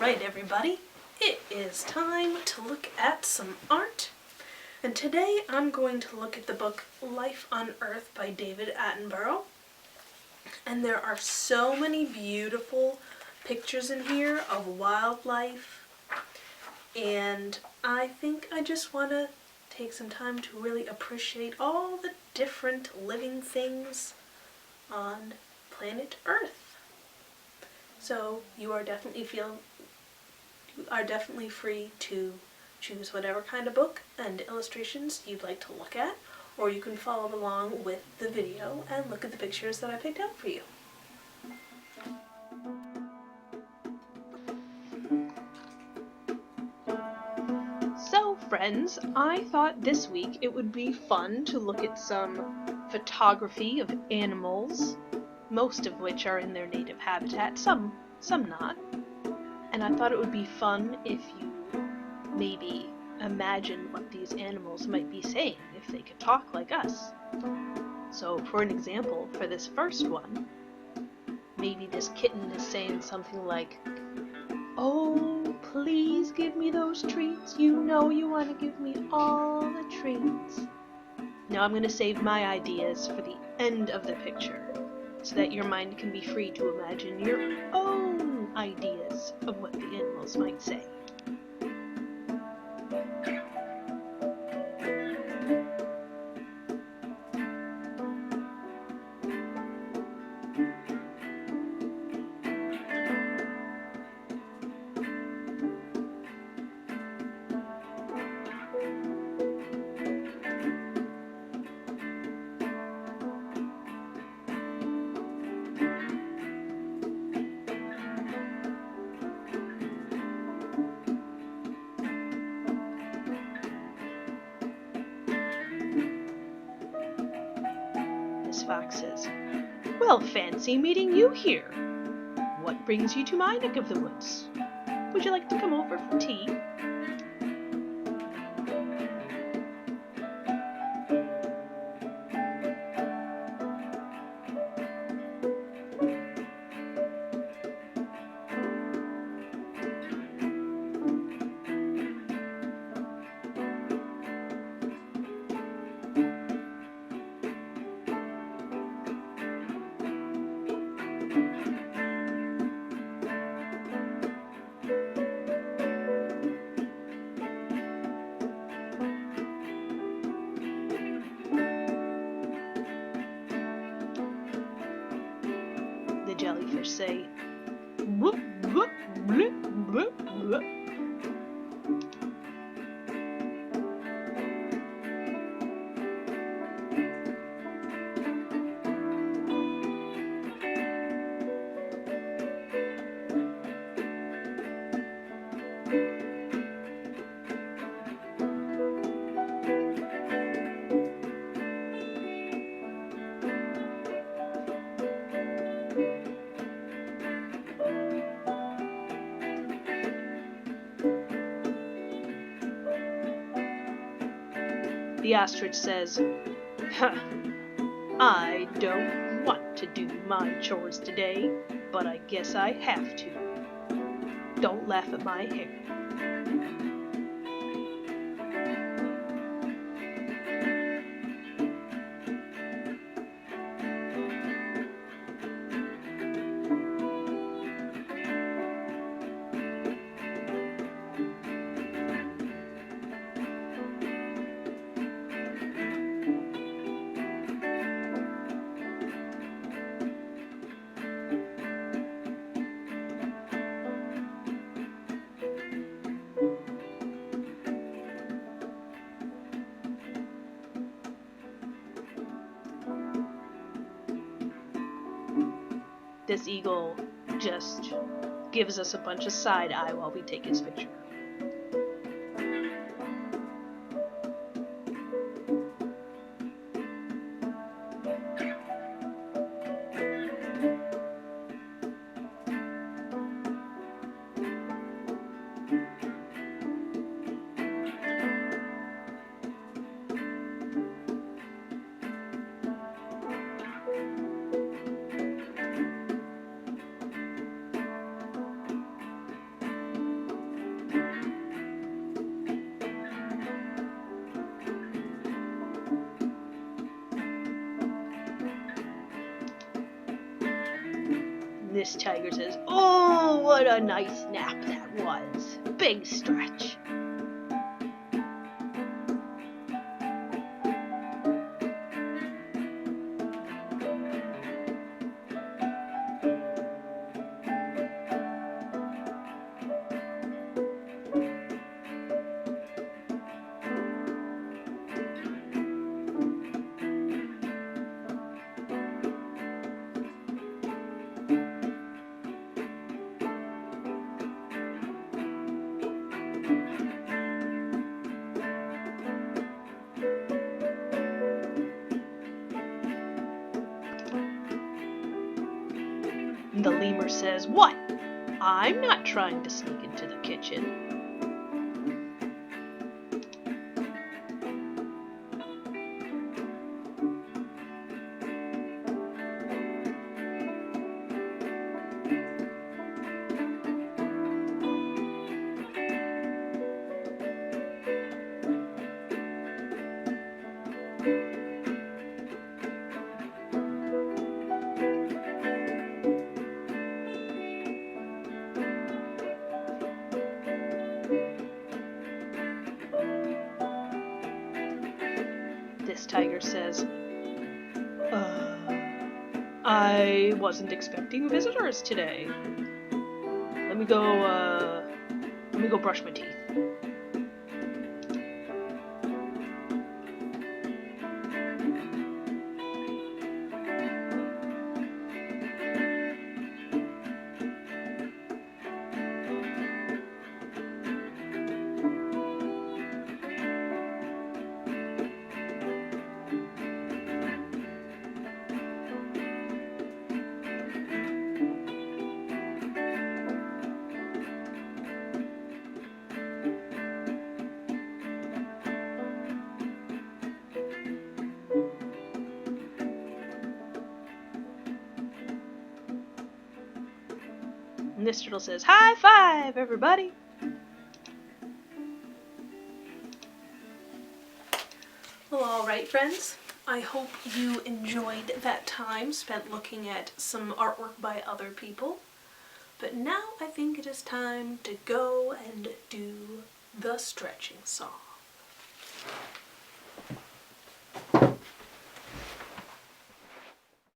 Alright everybody, it is time to look at some art. And today I'm going to look at the book Life on Earth by David Attenborough. And there are so many beautiful pictures in here of wildlife. And I think I just want to take some time to really appreciate all the different living things on planet Earth. So you are definitely free to choose whatever kind of book and illustrations you'd like to look at, or you can follow along with the video and look at the pictures that I picked out for you. So friends, I thought this week it would be fun to look at some photography of animals, most of which are in their native habitat, some not. And I thought it would be fun if you maybe imagine what these animals might be saying if they could talk like us. So for an example, for this first one, maybe this kitten is saying something like, "Oh, please give me those treats. You know you want to give me all the treats." Now I'm going to save my ideas for the end of the picture so that your mind can be free to imagine your own ideas of what the animals might say. Miss Fox says, "Well, fancy meeting you here. What brings you to my neck of the woods? Would you like to come over for tea?" The jellyfish say, "Whoop, whoop, bloop, bloop, bloop." The ostrich says, "Huh, I don't want to do my chores today, but I guess I have to. Don't laugh at my hair." This eagle just gives us a bunch of side eye while we take his picture. This tiger says, "Oh, what a nice nap that was. Big stretch." The lemur says, "What? I'm not trying to sneak into the kitchen." This tiger says, I wasn't expecting visitors today. Let me go brush my teeth." And this turtle says, "High five, everybody!" Well, alright friends, I hope you enjoyed that time spent looking at some artwork by other people. But now I think it is time to go and do the stretching song.